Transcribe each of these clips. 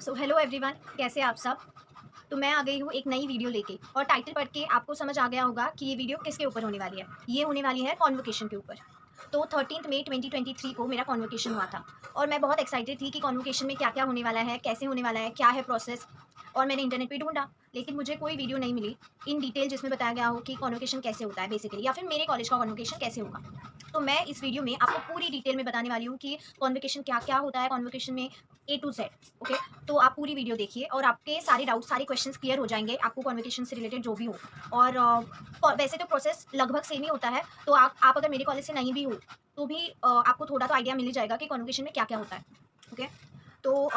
So hello everyone, कैसे आप सब। तो मैं आ गई हूँ एक नई वीडियो लेके, और टाइटल पढ़ के आपको समझ आ गया होगा कि ये वीडियो किसके ऊपर होने वाली है। ये होने वाली है कॉन्वोकेशन के ऊपर। तो 13 मई 2023 को मेरा कॉन्वोकेशन हुआ था, और मैं बहुत एक्साइटेड थी कि कॉन्वोकेशन में क्या क्या होने वाला है, कैसे होने वाला है, क्या है प्रोसेस। और मैंने इंटरनेट पे ढूंढा, लेकिन मुझे कोई वीडियो नहीं मिली इन डिटेल जिसमें बताया गया हो कि कॉन्वोकेशन कैसे होता है बेसिकली, या फिर मेरे कॉलेज का कॉन्वोकेशन कैसे होगा। तो मैं इस वीडियो में आपको पूरी डिटेल में बताने वाली हूँ कि कॉन्वोकेशन क्या क्या होता है कॉन्वोकेशन में, ए टू जेड। ओके, तो आप पूरी वीडियो देखिए और आपके सारे डाउट, सारे क्वेश्चंस क्लियर हो जाएंगे आपको कॉन्वोकेशन से रिलेटेड जो भी हो। और वैसे तो प्रोसेस लगभग सेम ही होता है, तो आप अगर मेरे कॉलेज से नहीं भी हो तो भी आपको थोड़ा तो आइडिया मिल ही जाएगा कि कॉन्वोकेशन में क्या क्या होता है। ओके, तो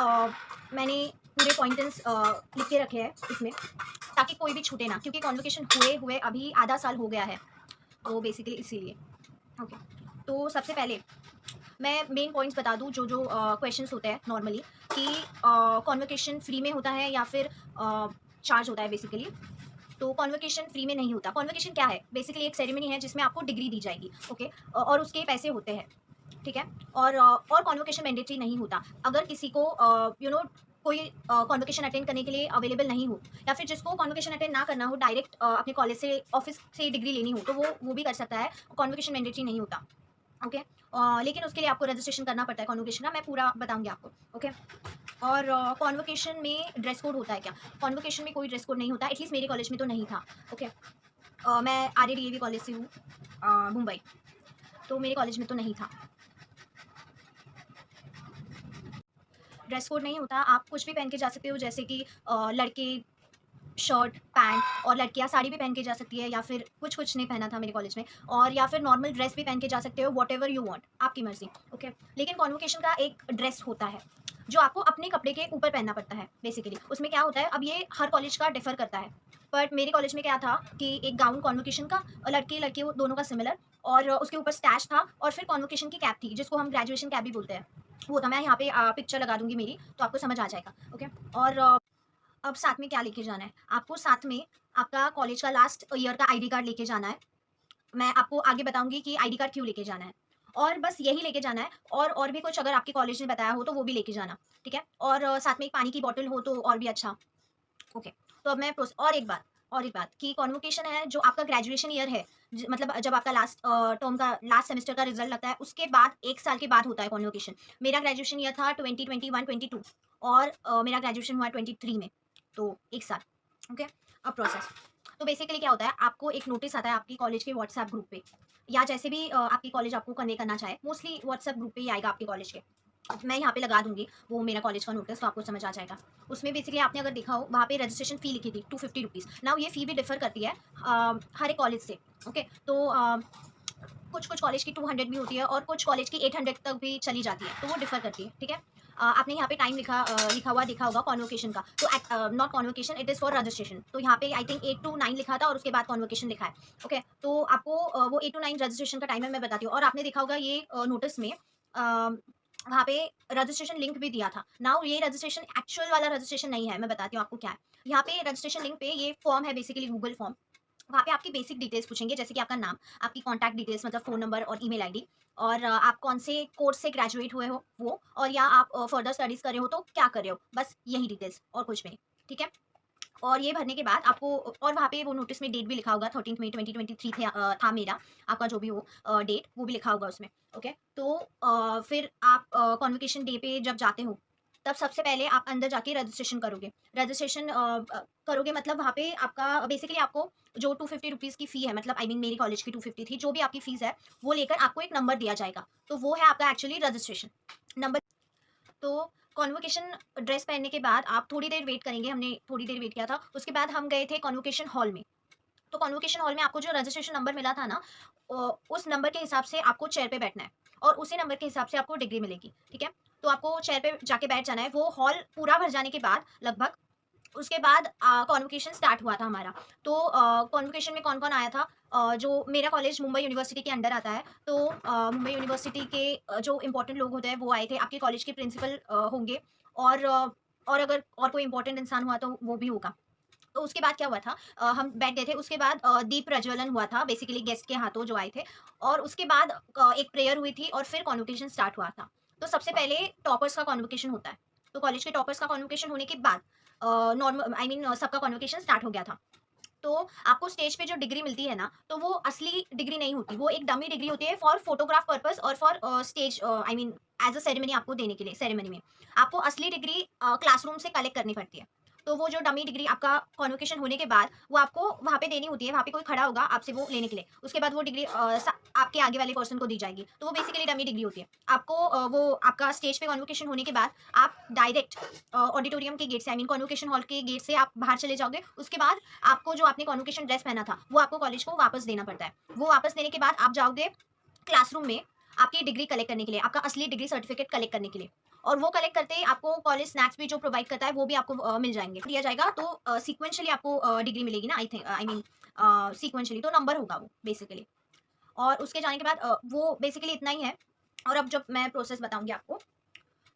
मैंने पूरे पॉइंट्स लिख के रखे हैं इसमें, ताकि कोई भी छूटे ना, क्योंकि कॉन्वोकेशन हुए हुए अभी आधा साल हो गया है, तो बेसिकली इसीलिए। ओके, तो सबसे पहले मैं मेन पॉइंट्स बता दूँ जो जो क्वेश्चंस होते हैं नॉर्मली, कि कॉन्वोकेशन फ्री में होता है या फिर चार्ज होता है बेसिकली। तो कॉन्वोकेशन फ्री में नहीं होता। कॉन्वोकेशन क्या है, बेसिकली एक सेरेमनी है जिसमें आपको डिग्री दी जाएगी। ओके, और उसके पैसे होते हैं, ठीक है। और कॉन्वोकेशन मैंडेटरी नहीं होता। अगर किसी को कोई कॉन्वोकेशन अटेंड करने के लिए अवेलेबल नहीं हो, या फिर जिसको कॉन्वोकेशन अटेंड ना करना हो, डायरेक्ट अपने कॉलेज से, ऑफिस से डिग्री लेनी हो, तो वो भी कर सकता है। कॉन्वोकेशन मैंडेटरी नहीं होता। ओके, लेकिन उसके लिए आपको रजिस्ट्रेशन करना पड़ता है कॉन्वोकेशन का, मैं पूरा बताऊंगी आपको। ओके, और कॉन्वोकेशन में ड्रेस कोड होता है क्या? कॉन्वोकेशन में कोई ड्रेस कोड नहीं होता, एटलीस्ट मेरे कॉलेज में तो नहीं था। ओके, मैं आरएडीएवी कॉलेज से हूँ, मुंबई, तो मेरे कॉलेज में तो नहीं था ड्रेस कोड। नहीं होता, आप कुछ भी पहन के जा सकते हो, जैसे कि लड़के शर्ट पैंट, और लड़कियां साड़ी भी पहन के जा सकती है, या फिर कुछ कुछ नहीं पहना था मेरे कॉलेज में, और या फिर नॉर्मल ड्रेस भी पहन के जा सकते हो, वॉट एवर यू वॉन्ट, आपकी मर्जी। ओके, लेकिन कॉन्वोकेशन का एक ड्रेस होता है जो आपको अपने कपड़े के ऊपर पहनना पड़ता है बेसिकली। उसमें क्या होता है, अब ये हर कॉलेज का डिफर करता है, बट मेरे कॉलेज में क्या था कि एक गाउन कॉन्वोकेशन का, और लड़के लड़के दोनों का सिमिलर, और उसके ऊपर स्टैच था, और फिर कॉन्वोकेशन की कैप थी जिसको हम ग्रेजुएशन कैप भी बोलते हैं, वो था। मैं यहाँ पे पिक्चर लगा दूंगी मेरी, तो आपको समझ आ जाएगा। ओके, और अब साथ में क्या लेके जाना है आपको, साथ में आपका कॉलेज का लास्ट ईयर का आईडी कार्ड लेके जाना है। मैं आपको आगे बताऊंगी कि आईडी कार्ड क्यों लेके जाना है, और बस यही लेके जाना है। और भी कुछ अगर आपके कॉलेज ने बताया हो तो वो भी लेके जाना, ठीक है। और साथ में एक पानी की बॉटल हो तो और भी अच्छा। ओके, तो अब मैं और एक बात कि कॉन्वोकेशन है जो आपका ग्रेजुएशन ईयर है, मतलब जब आपका लास्ट टर्म का, लास्ट सेमेस्टर का रिजल्ट लगता है, उसके बाद 1 साल के बाद होता है कॉन्वोकेशन। मेरा ग्रेजुएशन ईयर था 2021-22, और मेरा ग्रेजुएशन हुआ 23 में, तो 1 साल। ओके, अब प्रोसेस, तो बेसिकली क्या होता है, आपको एक नोटिस आता है आपकी कॉलेज के व्हाट्सएप ग्रुप पे, या जैसे भी आपकी कॉलेज आपको कनेक्ट करना चाहे, मोस्टली व्हाट्सएप ग्रुप पे ही आएगा आपके कॉलेज के। मैं यहाँ पे लगा दूंगी वो मेरा कॉलेज का नोटिस, तो आपको समझ आ जाएगा। उसमें बेसिकली आपने अगर देखा हो, वहाँ पे रजिस्ट्रेशन फी लिखी थी 250 रुपीज़। नाउ ये फी भी डिफर करती है हर एक कॉलेज से। ओके, तो कुछ कुछ कॉलेज की 200 भी होती है, और कुछ कॉलेज की 800 तक भी चली जाती है, तो वो डिफर करती है, ठीक है। आपने यहाँ पे टाइम लिखा हुआ देखा होगा कॉन्वोकेशन का, तो not convocation, it is for registration. तो यहाँ पे आई थिंक 8 to 9 लिखा था, और उसके बाद कॉन्वोकेशन लिखा है। ओके, तो आपको वो 8 to 9 रजिस्ट्रेशन का टाइम है, मैं बताती हूँ। और आपने देखा होगा ये नोटिस में वहाँ पे रजिस्ट्रेशन लिंक भी दिया था। नाउ ये रजिस्ट्रेशन एक्चुअल वाला रजिस्ट्रेशन नहीं है, मैं बताती हूँ आपको क्या है। यहाँ पे रजिस्ट्रेशन लिंक पे ये फॉर्म है बेसिकली, गूगल फॉर्म। वहाँ पे आपकी बेसिक डिटेल्स पूछेंगे, जैसे कि आपका नाम, आपकी कॉन्टैक्ट डिटेल्स मतलब फ़ोन नंबर और ईमेल आईडी, और आप कौन से कोर्स से ग्रेजुएट हुए हो वो, और या आप फर्दर स्टडीज़ कर रहे हो तो क्या कर रहे हो, बस यही डिटेल्स और कुछ भी नहीं, ठीक है। और ये भरने के बाद आपको, और वहाँ पे वो नोटिस में डेट भी लिखा होगा, 13 मई 2023 था मेरा, आपका जो भी हो डेट, वो भी लिखा होगा उसमें। ओके, तो फिर आप कॉन्वोकेशन डे पे जब जाते हो, तब सबसे पहले आप अंदर जाके रजिस्ट्रेशन करोगे। रजिस्ट्रेशन करोगे मतलब वहाँ पे आपका बेसिकली आपको जो 250 रुपीज़ की फ़ी है, मतलब आई मीन मेरी कॉलेज की 250 थी, जो भी आपकी फ़ीस है वो लेकर आपको एक नंबर दिया जाएगा, तो वो है आपका एक्चुअली रजिस्ट्रेशन नंबर। तो कॉन्वोकेशन ड्रेस पहनने के बाद आप थोड़ी देर वेट करेंगे, हमने थोड़ी देर वेट किया था, उसके बाद हम गए थे कॉन्वोकेशन हॉल में। तो कॉन्वोकेशन हॉल में आपको जो रजिस्ट्रेशन नंबर मिला था ना, उस नंबर के हिसाब से आपको चेयर पे बैठना है, और उसी नंबर के हिसाब से आपको डिग्री मिलेगी, ठीक है। तो आपको चेयर पे जाके बैठ जाना है। वो हॉल पूरा भर जाने के बाद लगभग, उसके बाद कॉन्वोकेशन स्टार्ट हुआ था हमारा। तो कॉन्वोकेशन में कौन-कौन आया था, जो मेरा कॉलेज मुंबई यूनिवर्सिटी के अंडर आता है, तो मुंबई यूनिवर्सिटी के जो इम्पोर्टेंट लोग होते हैं वो आए थे, आपके कॉलेज के प्रिंसिपल होंगे, और और अगर और कोई इम्पोर्टेंट इंसान हुआ तो वो भी होगा। तो उसके बाद क्या हुआ था, हम बैठ गए थे, उसके बाद दीप प्रज्वलन हुआ था बेसिकली गेस्ट के हाथों जो आए थे, और उसके बाद एक प्रेयर हुई थी, और फिर कॉन्वोकेशन स्टार्ट हुआ था। तो सबसे पहले टॉपर्स का कॉन्वोकेशन होता है। तो कॉलेज के टॉपर्स का कॉन्वोकेशन होने के बाद नॉर्मल आई मीन सबका कॉन्वोकेशन स्टार्ट हो गया था। तो आपको स्टेज पे जो डिग्री मिलती है ना, तो वो असली डिग्री नहीं होती, वो एक डमी डिग्री होती है फॉर फोटोग्राफ पर्पस और for stage I mean as a ceremony आपको देने के लिए। सेरेमनी में आपको असली डिग्री क्लासरूम से कलेक्ट करनी पड़ती है। तो वो जो डमी डिग्री आपका कॉन्वोकेशन होने के बाद वो आपको वहाँ पे देनी होती है, वहाँ पे कोई खड़ा होगा आपसे वो लेने के लिए। उसके बाद वो डिग्री आपके आगे वाले पर्सन को दी जाएगी, तो वो बेसिकली डमी डिग्री होती है। आपको वो आपका स्टेज पे कॉन्वोकेशन होने के बाद आप डायरेक्ट ऑडिटोरियम के गेट से आई मीन कॉन्वोकेशन हॉल के गेट से आप बाहर चले जाओगे। उसके बाद आपको जो आपने कॉन्वोकेशन ड्रेस पहना था वो आपको कॉलेज को वापस देना पड़ता है। वो वापस देने के बाद आप जाओगे क्लासरूम में आपकी डिग्री कलेक्ट करने के लिए, आपका असली डिग्री सर्टिफिकेट कलेक्ट करने के लिए। और वो कलेक्ट करते ही आपको कॉलेज स्नैक्स भी जो प्रोवाइड करता है वो भी आपको मिल जाएंगे, दिया जाएगा। तो सीक्वेंशियली आपको डिग्री मिलेगी ना, I think I mean sequentially तो नंबर होगा वो बेसिकली। और उसके जाने के बाद वो बेसिकली इतना ही है। और अब जब मैं प्रोसेस बताऊंगी आपको,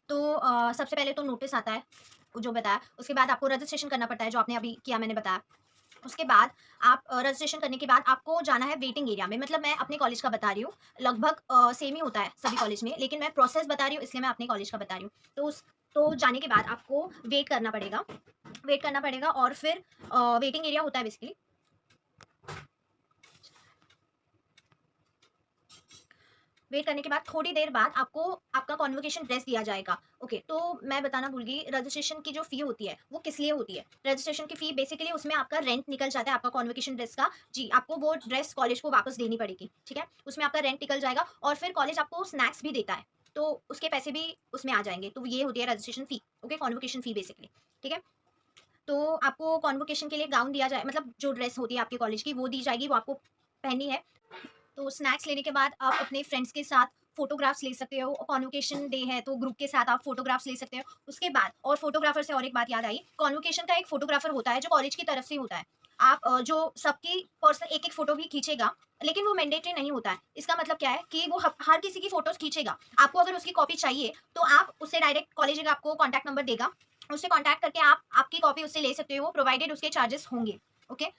तो सबसे पहले तो नोटिस आता है जो बताया। उसके बाद आपको रजिस्ट्रेशन करना पड़ता है जो आपने अभी किया, मैंने बताया। उसके बाद आप रजिस्ट्रेशन करने के बाद आपको जाना है वेटिंग एरिया में। मतलब मैं अपने कॉलेज का बता रही हूँ, लगभग सेम ही होता है सभी कॉलेज में, लेकिन मैं प्रोसेस बता रही हूँ इसलिए मैं अपने कॉलेज का बता रही हूँ। तो जाने के बाद आपको वेट करना पड़ेगा, और फिर वेटिंग एरिया होता है बेसिकली। वेट करने के बाद थोड़ी देर बाद आपको आपका कॉन्वोकेशन ड्रेस दिया जाएगा। ओके, तो मैं बताना भूल गई, रजिस्ट्रेशन की जो फी होती है वो किस लिए होती है। रजिस्ट्रेशन की फी बेसिकली उसमें आपका रेंट निकल जाता है आपका कॉन्वोकेशन ड्रेस का। जी, आपको वो ड्रेस कॉलेज को वापस देनी पड़ेगी, ठीक है। उसमें आपका रेंट निकल जाएगा और फिर कॉलेज आपको स्नैक्स भी देता है, तो उसके पैसे भी उसमें आ जाएंगे। तो ये होती है रजिस्ट्रेशन फी, ओके, कॉन्वोकेशन फी बेसिकली, ठीक है। तो आपको कॉन्वोकेशन के लिए गाउन दिया जाए, मतलब जो ड्रेस होती है आपके कॉलेज की वो दी जाएगी, वो आपको पहननी है। तो स्नैक्स लेने के बाद आप अपने फ्रेंड्स के साथ फोटोग्राफ्स ले सकते हो। कॉन्वोकेशन डे है तो ग्रुप के साथ आप फोटोग्राफ्स ले सकते हो। उसके बाद और फोटोग्राफर से और एक बात याद आई, कॉन्वोकेशन का एक फोटोग्राफर होता है जो कॉलेज की तरफ से होता है। आप जो सबकी पर्सनल एक एक फोटो भी खींचेगा, लेकिन वो मैंडेटरी नहीं होता है। इसका मतलब क्या है कि वो हर किसी की फोटोज खींचेगा। आपको अगर उसकी कॉपी चाहिए तो आप उससे डायरेक्ट, कॉलेज आपको कॉन्टैक्ट नंबर देगा, उससे कॉन्टैक्ट करके आप आपकी कॉपी उससे ले सकते हो, प्रोवाइडेड उसके चार्जेस होंगे। ओके,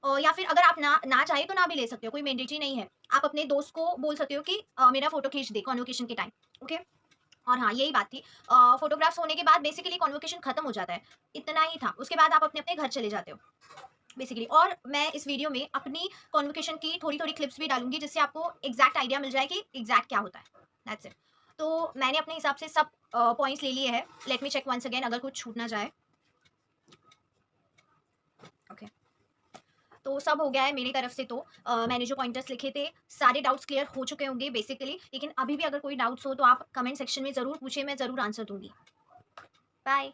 या फिर अगर आप ना ना चाहे तो ना भी ले सकते हो, कोई मैंडेटरी नहीं है। आप अपने दोस्त को बोल सकते हो कि मेरा फोटो खींच दे कॉन्वोकेशन के टाइम। ओके, और हाँ यही बात थी। फोटोग्राफ्स होने के बाद बेसिकली कॉन्वोकेशन खत्म हो जाता है, इतना ही था। उसके बाद आप अपने अपने घर चले जाते हो बेसिकली। और मैं इस वीडियो में अपनी कॉन्वोकेशन की थोड़ी थोड़ी क्लिप्स भी डालूंगी जिससे आपको एग्जैक्ट आइडिया मिल जाए कि एग्जैक्ट क्या होता है। That's it. तो मैंने अपने हिसाब से सब पॉइंट्स ले लिए हैं। Let me check once again अगर कुछ छूट ना जाए। ओके, तो सब हो गया है मेरी तरफ से। तो मैंने जो पॉइंटर्स लिखे थे सारे डाउट्स क्लियर हो चुके होंगे बेसिकली, लेकिन अभी भी अगर कोई डाउट्स हो तो आप कमेंट सेक्शन में ज़रूर पूछिए, मैं ज़रूर आंसर दूंगी। बाय।